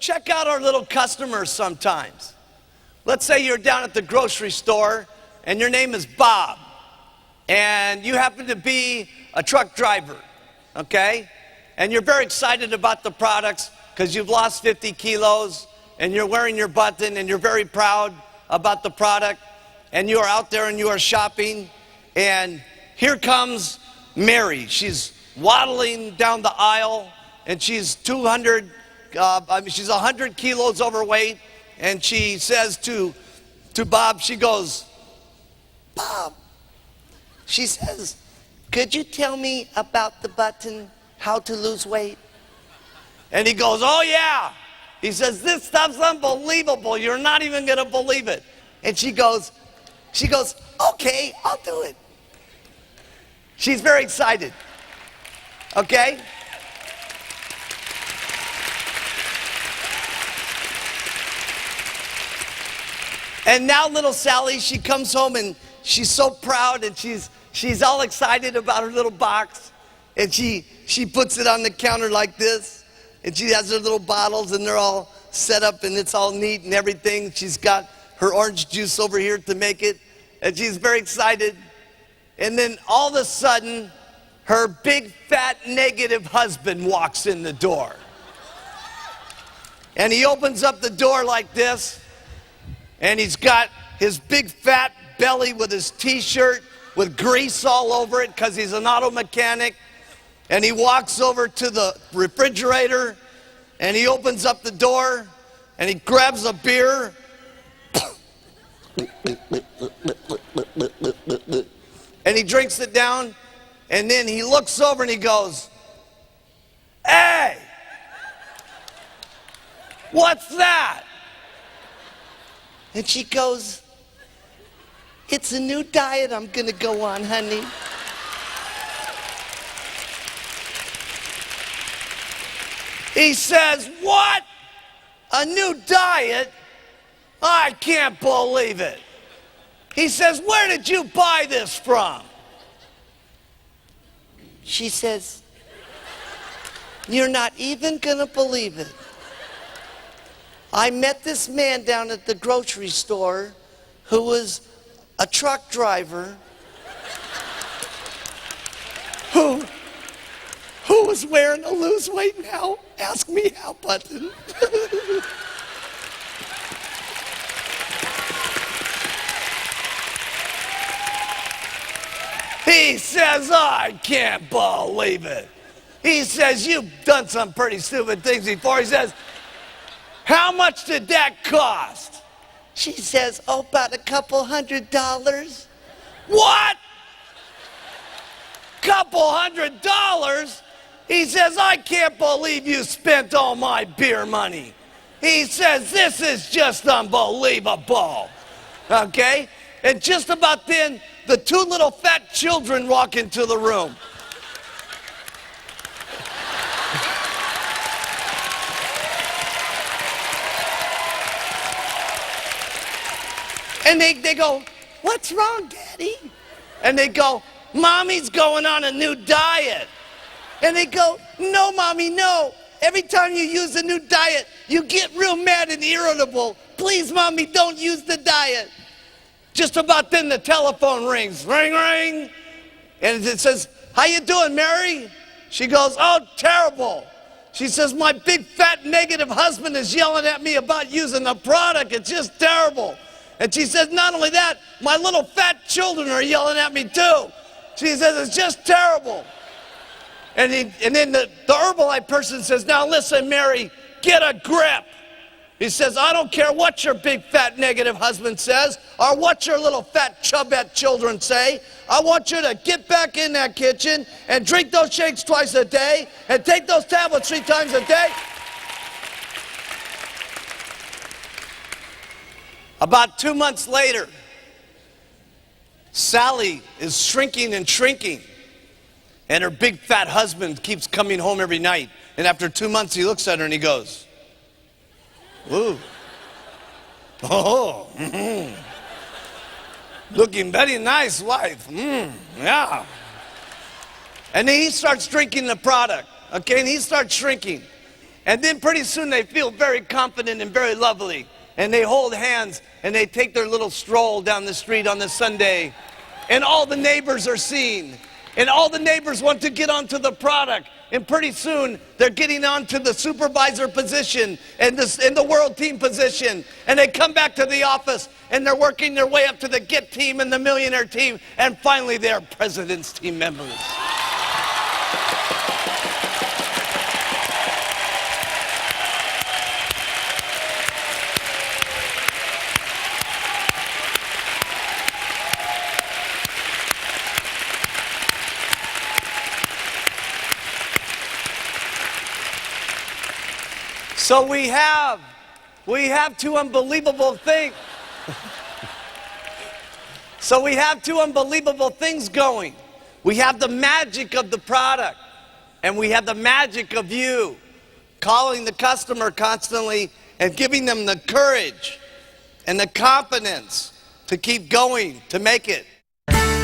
check out our little customers sometimes. Let's say you're down at the grocery store and your name is Bob and you happen to be a truck driver, okay? And you're very excited about the products because you've lost 50 kilos and you're wearing your button and you're very proud about the product and you are out there and you are shopping and here comes Mary. She's waddling down the aisle and she's 100 kilos overweight and she says to Bob, she goes, Bob, she says, could you tell me about the button, how to lose weight? And he goes, oh yeah. He says, this stuff's unbelievable. You're not even going to believe it. And she goes, okay, I'll do it. She's very excited. Okay? And now little Sally, she comes home and she's so proud and she's all excited about her little box. And she puts it on the counter like this. And she has her little bottles and they're all set up and it's all neat and everything. She's got her orange juice over here to make it. And she's very excited. And then all of a sudden, her big, fat, negative husband walks in the door. And he opens up the door like this. And he's got his big, fat belly with his t-shirt with grease all over it because he's an auto mechanic. And he walks over to the refrigerator and he opens up the door and he grabs a beer. And he drinks it down and then he looks over and he goes, hey, what's that? And she goes, it's a new diet I'm gonna go on, honey. He says, what? A new diet? I can't believe it. He says, where did you buy this from? She says, you're not even gonna believe it. I met this man down at the grocery store who was a truck driver who was wearing a lose weight now. Ask me how button. He says, I can't believe it. He says, you've done some pretty stupid things before. He says, how much did that cost? She says, oh, about $200. What? $200? He says, I can't believe you spent all my beer money. He says, this is just unbelievable. Okay? And just about then, the two little fat children walk into the room. And they go, what's wrong, Daddy? And they go, Mommy's going on a new diet. And they go, no, Mommy, no. Every time you use a new diet, you get real mad and irritable. Please, Mommy, don't use the diet. Just about then, the telephone rings. Ring, ring. And it says, how you doing, Mary? She goes, oh, terrible. She says, my big, fat, negative husband is yelling at me about using the product. It's just terrible. And she says, not only that, my little fat children are yelling at me too. She says, it's just terrible. And then the Herbalife person says, now listen, Mary, get a grip. He says, I don't care what your big, fat, negative husband says or what your little fat, chubette children say. I want you to get back in that kitchen and drink those shakes twice a day and take those tablets 3 times a day. About 2 months later, Sally is shrinking and shrinking. And her big fat husband keeps coming home every night. And after 2 months, he looks at her and he goes, ooh, oh, looking very nice, wife, yeah. And then he starts drinking the product, okay, and he starts shrinking. And then pretty soon they feel very confident and very lovely. And they hold hands and they take their little stroll down the street on the Sunday. And all the neighbors are seen. And all the neighbors want to get onto the product. And pretty soon they're getting onto the supervisor position and the world team position. And they come back to the office and they're working their way up to the Get team and the Millionaire team. And finally they're President's team members. So we have two unbelievable things. So we have two unbelievable things going. We have the magic of the product, and we have the magic of you calling the customer constantly and giving them the courage and the confidence to keep going, to make it.